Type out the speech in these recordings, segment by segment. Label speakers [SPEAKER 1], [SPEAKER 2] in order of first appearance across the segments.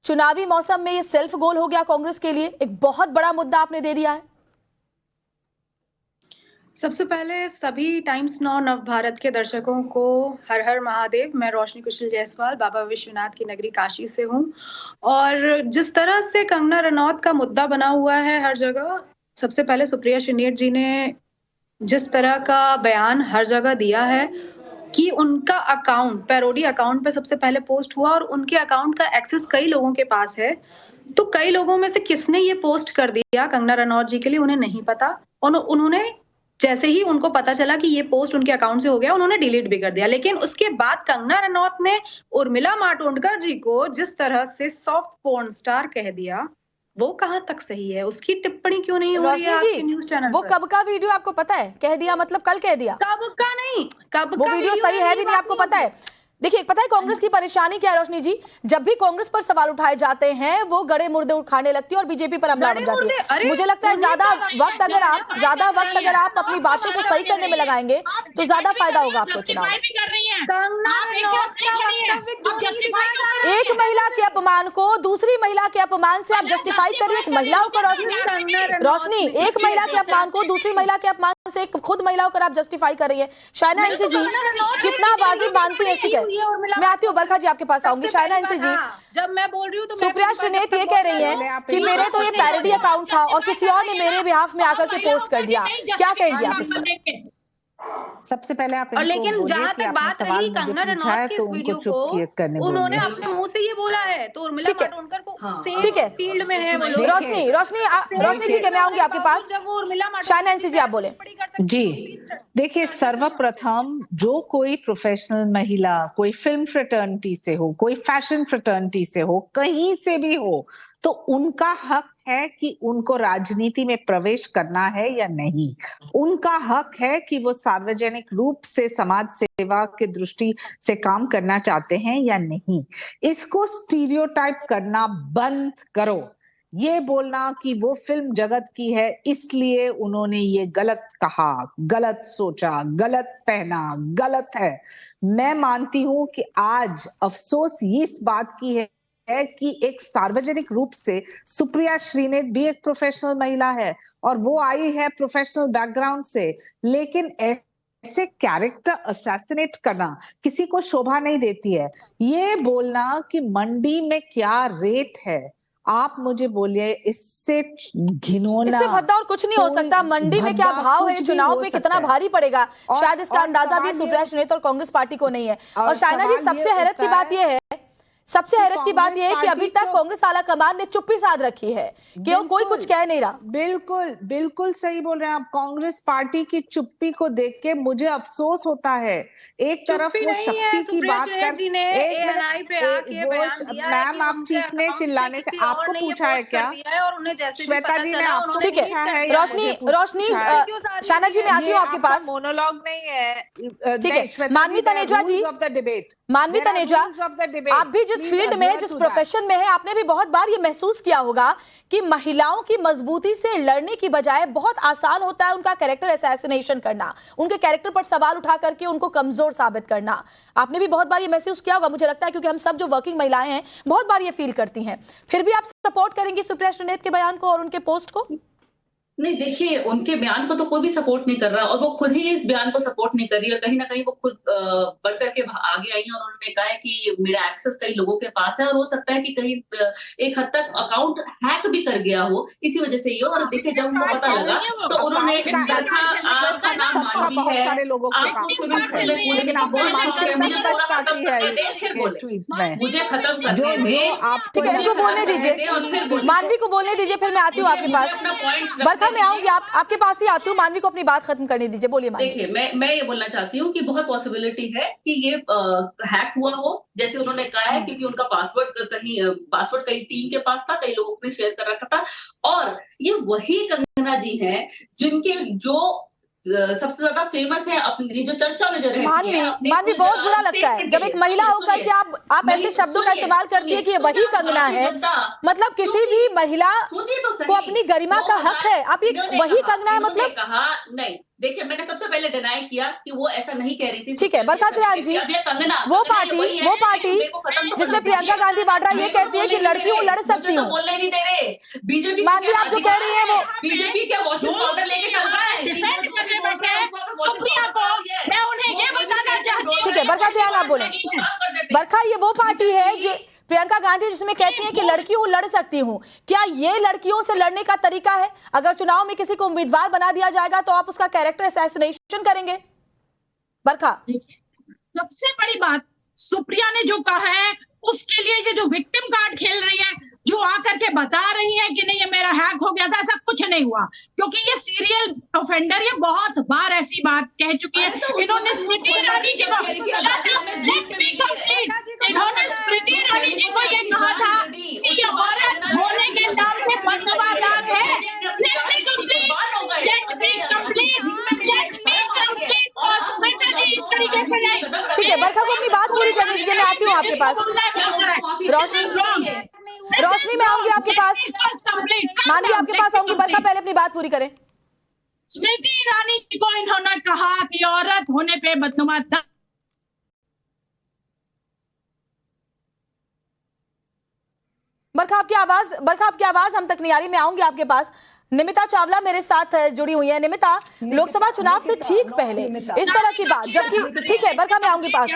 [SPEAKER 1] चुनावी मौसम में ये सेल्फ गोल हो गया कांग्रेस के लिए, एक बहुत बड़ा मुद्दा आपने दे दिया है।
[SPEAKER 2] सबसे पहले सभी टाइम्स नाउ नव भारत के दर्शकों को हर हर महादेव। मैं रोशनी कुशल जायसवाल बाबा विश्वनाथ की नगरी काशी से हूँ। और जिस तरह से कंगना रनौत का मुद्दा बना हुआ है हर जगह, सबसे पहले सुप्रिया श्रीनेत जी ने जिस तरह का बयान हर जगह दिया है कि उनका अकाउंट पैरोडी अकाउंट पे सबसे पहले पोस्ट हुआ और उनके अकाउंट का एक्सेस कई लोगों के पास है, तो कई लोगों में से किसने ये पोस्ट कर दिया कंगना रनौत जी के लिए उन्हें नहीं पता। और उन्होंने जैसे ही उनको पता चला कि ये पोस्ट उनके अकाउंट से हो गया, उन्होंने डिलीट भी कर दिया। लेकिन उसके बाद कंगना रनौत ने उर्मिला मातोंडकर जी को जिस तरह से सॉफ्ट पोर्न स्टार कह दिया, वो कहां तक सही है? उसकी टिप्पणी क्यों नहीं हो रही है आपके न्यूज चैनल
[SPEAKER 1] वो
[SPEAKER 2] पर?
[SPEAKER 1] कब का वीडियो आपको पता है? कह दिया मतलब कल कह दिया?
[SPEAKER 2] कब का नहीं, कब
[SPEAKER 1] वो
[SPEAKER 2] का
[SPEAKER 1] वीडियो सही है भी नहीं आपको पता है? देखिए, पता है कांग्रेस की परेशानी क्या है रोशनी जी? जब भी कांग्रेस पर सवाल उठाए जाते हैं वो गड़े मुर्दे उठाने लगती है और बीजेपी पर हमला बन जाती है। मुझे लगता है ज्यादा वक्त अगर आप अपनी बातों को सही करने में लगाएंगे तो ज्यादा फायदा होगा आपको चुनाव। एक महिला के अपमान को दूसरी महिला के अपमान से आप जस्टिफाई करिए। एक महिला होकर रोशनी एक महिला के अपमान को दूसरी महिला के अपमान से खुद महिला होकर आप जस्टिफाई कर रही है। शायना इनसे जी कितना वाजिब मानती है? ठीक है, मैं आती हूँ बरखा जी आपके पास आऊंगी। शायना इनसे जी,
[SPEAKER 2] जब मैं बोल रही हूँ तो
[SPEAKER 1] सुप्रिया श्रीनेत ये कह रही है कि मेरे तो ये पैरोडी अकाउंट था और किसी और ने मेरे बिहाफ में आकर के पोस्ट कर दिया। क्या कहेंगे आप इस पर?
[SPEAKER 3] सबसे पहले आप
[SPEAKER 2] लेकिन जहां तक बात रही कंगना रनौत की वीडियो को, उन्होंने अपने मुंह से ये बोला है तो उर्मिला मातोंडकर को सेम फील्ड में है वो लोग।
[SPEAKER 1] रोशनी जी के मैं आऊंगी आपके पास। शायना इनसे जी आप बोले।
[SPEAKER 3] जी देखिए, सर्वप्रथम जो कोई प्रोफेशनल महिला कोई फिल्म फ्रेटर्निटी से हो, कोई फैशन फ्रेटर्निटी से हो, कहीं से भी हो, तो उनका हक है कि उनको राजनीति में प्रवेश करना है या नहीं। उनका हक है कि वो सार्वजनिक रूप से समाज सेवा की दृष्टि से काम करना चाहते हैं या नहीं। इसको स्टीरियोटाइप करना बंद करो। ये बोलना कि वो फिल्म जगत की है इसलिए उन्होंने ये गलत कहा, गलत सोचा, गलत पहना, गलत है। मैं मानती हूं कि आज अफसोस इस बात की है कि एक सार्वजनिक रूप से सुप्रिया श्रीनेत भी एक प्रोफेशनल महिला है और वो आई है प्रोफेशनल बैकग्राउंड से, लेकिन ऐसे कैरेक्टर असैसिनेट करना किसी को शोभा नहीं देती है। ये बोलना कि मंडी में क्या रेट है, आप मुझे बोलिए, इससे घिनौना,
[SPEAKER 1] इससे भद्दा और कुछ नहीं हो सकता। मंडी में क्या भाव है, चुनाव में कितना भारी पड़ेगा, शायद इसका अंदाजा भी सुप्रिया श्रीनेत और कांग्रेस पार्टी को नहीं है। और शायना जी सबसे हैरत की बात यह है कि अभी तक कांग्रेस आला कमान ने चुप्पी साध रखी है कि कोई कुछ कह नहीं रहा।
[SPEAKER 3] बिल्कुल सही बोल रहे हैं आप। कांग्रेस पार्टी की चुप्पी को देख के मुझे अफसोस होता है। एक तरफ वो शक्ति की बात कर, मैम आप ठीक नहीं चिल्लाने से, आपको पूछा है क्या? श्वेता जी ने आपको पूछा है?
[SPEAKER 1] रोशनी शायना जी मैं आती हूँ आपके पास।
[SPEAKER 3] मोनोलॉग नहीं है,
[SPEAKER 1] ठीक है। मानवी तनेजा जी, मानवी तनेजा, आप भी जिस फील्ड में है, जिस प्रोफेशन में है, आपने भी बहुत बार ये महसूस किया होगा कि महिलाओं की मजबूती से लड़ने की बजाय बहुत आसान होता है उनका कैरेक्टर असैसिनेशन करना, उनके कैरेक्टर पर सवाल उठा करके उनको कमजोर साबित करना। आपने भी बहुत बार ये महसूस किया होगा, मुझे लगता है, क्योंकि हम सब जो वर्किंग महिलाएं हैं बहुत बार ये फील करती हैं। फिर भी आप सपोर्ट करेंगी सुप्रिया श्रीनेत के बयान को और उनके पोस्ट को?
[SPEAKER 4] नहीं, देखिए, उनके बयान को तो कोई भी सपोर्ट नहीं कर रहा और वो खुद ही इस बयान को सपोर्ट नहीं कर रही है। कहीं ना कहीं वो खुद बढ़ करके आगे आई है और उन्होंने कहा है कि मेरा एक्सेस कई लोगों के पास है और हो सकता है कि कहीं एक हद तक अकाउंट हैक भी कर गया हो, इसी वजह से ये। और देखिए, जब उनको पता लगा तो उन्होंने आपका नाम मानवी है, मुझे खत्म करने दें,
[SPEAKER 1] बोलने दीजिए, मानवी को बोलने दीजिए, फिर मैं आती हूँ आपके पास। बरखा मैं आऊंगी, आपके पास ही आती हूँ। मानवी को अपनी बात खत्म करने दीजिए, बोलिए।
[SPEAKER 4] देखिए, मैं ये बोलना चाहती हूँ कि बहुत पॉसिबिलिटी है कि ये हैक हुआ हो, जैसे उन्होंने कहा है, क्योंकि उनका पासवर्ड कई टीम के पास था, कई लोगों ने शेयर कर रखा था। और ये वही कंगना जी हैं जिनके जो सबसे ज्यादा फेमस है अपनी जो चर्चा में जो रहती है।
[SPEAKER 1] मानवी बहुत बुरा लगता है जब एक महिला होकर के आप ऐसे शब्दों का इस्तेमाल करती है कि ये वही कंगना है। मतलब किसी भी महिला को अपनी गरिमा का हक है, आप ये वही कंगना है, मतलब
[SPEAKER 4] कहा नहीं, देखिए, मैंने सबसे पहले डिनाई किया कि वो ऐसा नहीं कह रही थी।
[SPEAKER 1] ठीक है, बरखा तिवारी जी, वो पार्टी जिसमें प्रियंका गांधी वाड्रा ये कहती है कि लड़की हूँ, लड़ सकती हूँ,
[SPEAKER 4] बोलने नहीं दे रहे। बीजेपी
[SPEAKER 1] मानवी आप जो कह रही है वो
[SPEAKER 4] बीजेपी क्या वॉशिंग पाउडर लेके चल रहा है?
[SPEAKER 5] मैं उन्हें ये बताना चाहती हूँ।
[SPEAKER 1] ठीक है, बरखा तिवारी आप बोले। बरखा, ये वो पार्टी है जो प्रियंका गांधी जिसमें कहती है कि लड़की हूं, लड़ सकती हूं। क्या ये लड़कियों से लड़ने का तरीका है? अगर चुनाव में किसी को उम्मीदवार बना दिया जाएगा तो आप उसका कैरेक्टर असैसिनेशन करेंगे? बरखा,
[SPEAKER 5] सबसे बड़ी बात सुप्रिया ने जो कहा है उसके लिए ये जो विक्टिम कार्ड खेल रही है, जो आकर के बता रही है कि नहीं ये मेरा हैक हो गया था, ऐसा कुछ नहीं हुआ, क्योंकि ये सीरियल ऑफेंडर ये बहुत बार ऐसी बात कह चुकी है। इन्होंने स्मृति ईरानी जी को इन्होंने स्मृति ईरानी जी को ये कहा था कि ये औरत होने के नाम पे बदनवादात है।
[SPEAKER 1] ठीक है, बरखा को अपनी बात पूरी करने दीजिए, मैं आती हूँ आपके पास। रोशनी में आऊंगी आपके पास, मानवी आपके पास आऊंगी। बरखा पहले अपनी बात पूरी करें।
[SPEAKER 5] स्मृति ईरानी को इन्होंने कहा कि औरत होने पे बदनुमा था।
[SPEAKER 1] बरखा आपकी आवाज हम तक नहीं आ रही, मैं आऊंगी आपके पास। निमिता चावला मेरे साथ जुड़ी हुई है। निमिता, लोकसभा चुनाव से ठीक पहले इस तरह की बात, जबकि ठीक है बरखा मैं आऊंगी पास।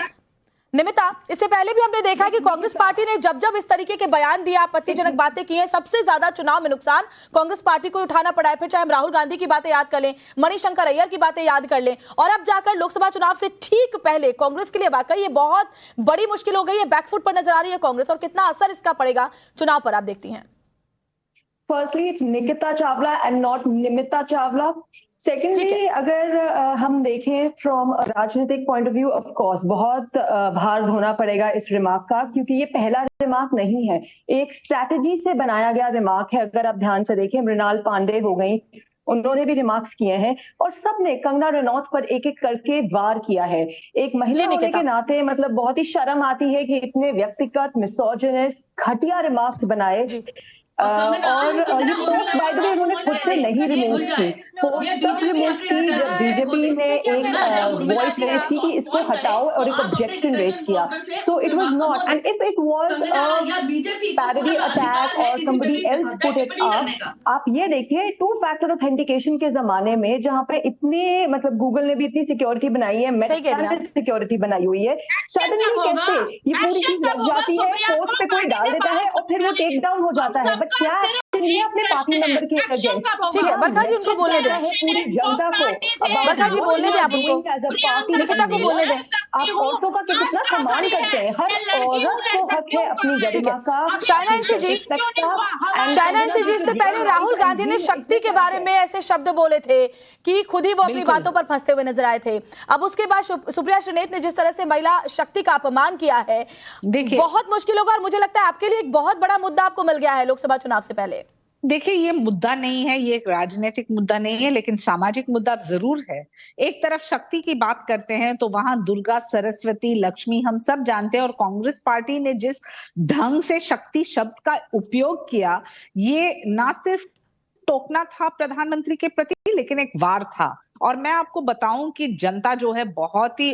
[SPEAKER 1] निमिता, इससे पहले भी हमने देखा कि कांग्रेस पार्टी ने जब इस तरीके के बयान दिए, आपत्तिजनक बातें की हैं, सबसे ज्यादा चुनाव में नुकसान कांग्रेस पार्टी को उठाना पड़ा है। फिर चाहे हम राहुल गांधी की बातें याद कर लें, मणिशंकर अय्यर की बातें याद कर लें, और अब जाकर लोकसभा चुनाव से ठीक पहले कांग्रेस के लिए वाकई ये बहुत बड़ी मुश्किल हो गई है, बैकफुट पर नजर आ रही है कांग्रेस, और कितना असर इसका पड़ेगा चुनाव पर, आप देखती हैं?
[SPEAKER 6] Firstly, it's Nikita Chawla and not Nimita Chawla. Secondly, अगर हम देखें फ्रॉम राजनीतिक point of view, of course बहुत भार ढोना पड़ेगा इस रिमार्क का, क्योंकि ये पहला रिमार्क नहीं है, एक स्ट्रैटेजी से बनाया गया रिमार्क है। अगर आप ध्यान से देखें, मृणाल पांडे हो गई, उन्होंने भी रिमार्क्स किए हैं, और सबने कंगना रनौत पर एक एक करके वार किया है। एक महिला होने के नाते मतलब बहुत ही शर्म आती है कि इतने व्यक्तिगत मिसोजिनिस्ट घटिया रिमार्क्स बनाए। और ये पोस्ट बाय द वे उन्होंने खुद से नहीं रिमूव की, पोस्ट तब रिमूव की जब बीजेपी ने एक वॉइस रेज की कि इसको हटाओ, और एक ऑब्जेक्शन रेज किया। So it was not, and if it was parody attack or somebody else put it up. आप ये देखिए, टू फैक्टर ऑथेंटिकेशन के जमाने में जहां पे इतने मतलब गूगल ने भी इतनी सिक्योरिटी बनाई है, मेटा ने सिक्योरिटी बनाई हुई है, सडनली कैसे ये पूरी चीज लग जाती है, पोस्ट पे कोई डाल देता है और फिर वो टेक डाउन हो जाता है। क्या ये अपने पार्टी मेंबर के अगेंस्ट?
[SPEAKER 1] ठीक है बरखा जी, उनको बोलने दें,
[SPEAKER 6] पूरी जनता को।
[SPEAKER 1] बरखा जी बोलने दें, आप उनको, निकिता को बोलने दें।
[SPEAKER 6] आप औरतों का कितना सम्मान करते हैं, हर औरत को हक है अपनी गरिमा का।
[SPEAKER 1] शायना इंसी जी, इससे पहले राहुल गांधी ने शक्ति के बारे में ऐसे शब्द बोले थे कि खुद ही वो अपनी बातों पर फंसते हुए नजर आए थे। अब उसके बाद सुप्रिया श्रीनेत ने जिस तरह से महिला शक्ति का अपमान किया है, बहुत मुश्किल होगा, और मुझे लगता है आपके लिए एक बहुत बड़ा मुद्दा आपको मिल गया है लोकसभा चुनाव से पहले।
[SPEAKER 3] देखिए, ये मुद्दा नहीं है, ये एक राजनीतिक मुद्दा नहीं है, लेकिन सामाजिक मुद्दा जरूर है। एक तरफ शक्ति की बात करते हैं तो वहां दुर्गा, सरस्वती, लक्ष्मी हम सब जानते हैं, और कांग्रेस पार्टी ने जिस ढंग से शक्ति शब्द का उपयोग किया, ये ना सिर्फ टोकना था प्रधानमंत्री के प्रति, लेकिन एक वार था। और मैं आपको बताऊं कि जनता जो है बहुत ही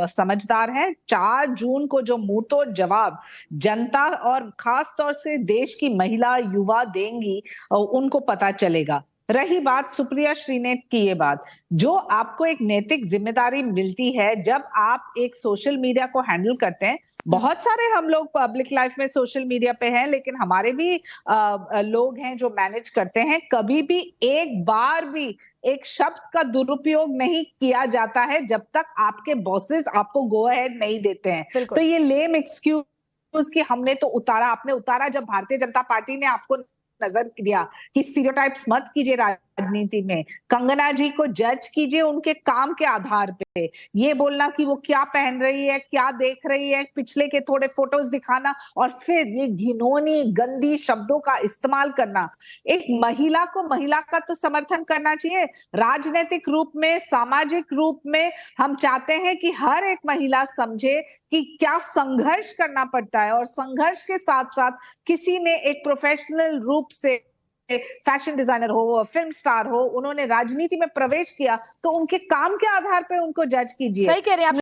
[SPEAKER 3] समझदार है। 4 जून को जो मुंह तोड़ जवाब जनता और खास तौर से देश की महिला, युवा देंगी, उनको पता चलेगा। रही बात सुप्रिया श्रीनेत की, ये बात जो आपको एक नैतिक जिम्मेदारी मिलती है जब आप एक सोशल मीडिया को हैंडल करते हैं। बहुत सारे हम लोग पब्लिक लाइफ में सोशल मीडिया पे हैं, लेकिन हमारे भी लोग हैं जो मैनेज करते हैं। कभी भी एक बार भी एक शब्द का दुरुपयोग नहीं किया जाता है जब तक आपके बॉसेस आपको गो अहेड नहीं देते हैं। तो ये लेम एक्सक्यूज कि हमने तो उतारा, आपने उतारा जब भारतीय जनता पार्टी ने आपको नजर दिया कि स्टीरियोटाइप्स मत कीजिए राजनीति में, कंगना जी को जज कीजिए उनके काम के आधार पे। ये बोलना कि वो क्या पहन रही है, क्या देख रही है, पिछले के थोड़े फोटोज दिखाना, और फिर ये घिनौनी गंदी शब्दों का इस्तेमाल करना। एक महिला को महिला का तो समर्थन करना चाहिए। राजनीतिक रूप में, सामाजिक रूप में हम चाहते हैं कि हर एक महिला समझे कि क्या संघर्ष करना पड़ता है, और संघर्ष के साथ साथ किसी ने एक प्रोफेशनल रूप से फैशन डिजाइनर हो, फिल्म स्टार हो, उन्होंने राजनीति में प्रवेश किया, तो उनके काम के आधार पे उनको जज कीजिए।
[SPEAKER 1] सही कह रहे हैं आप।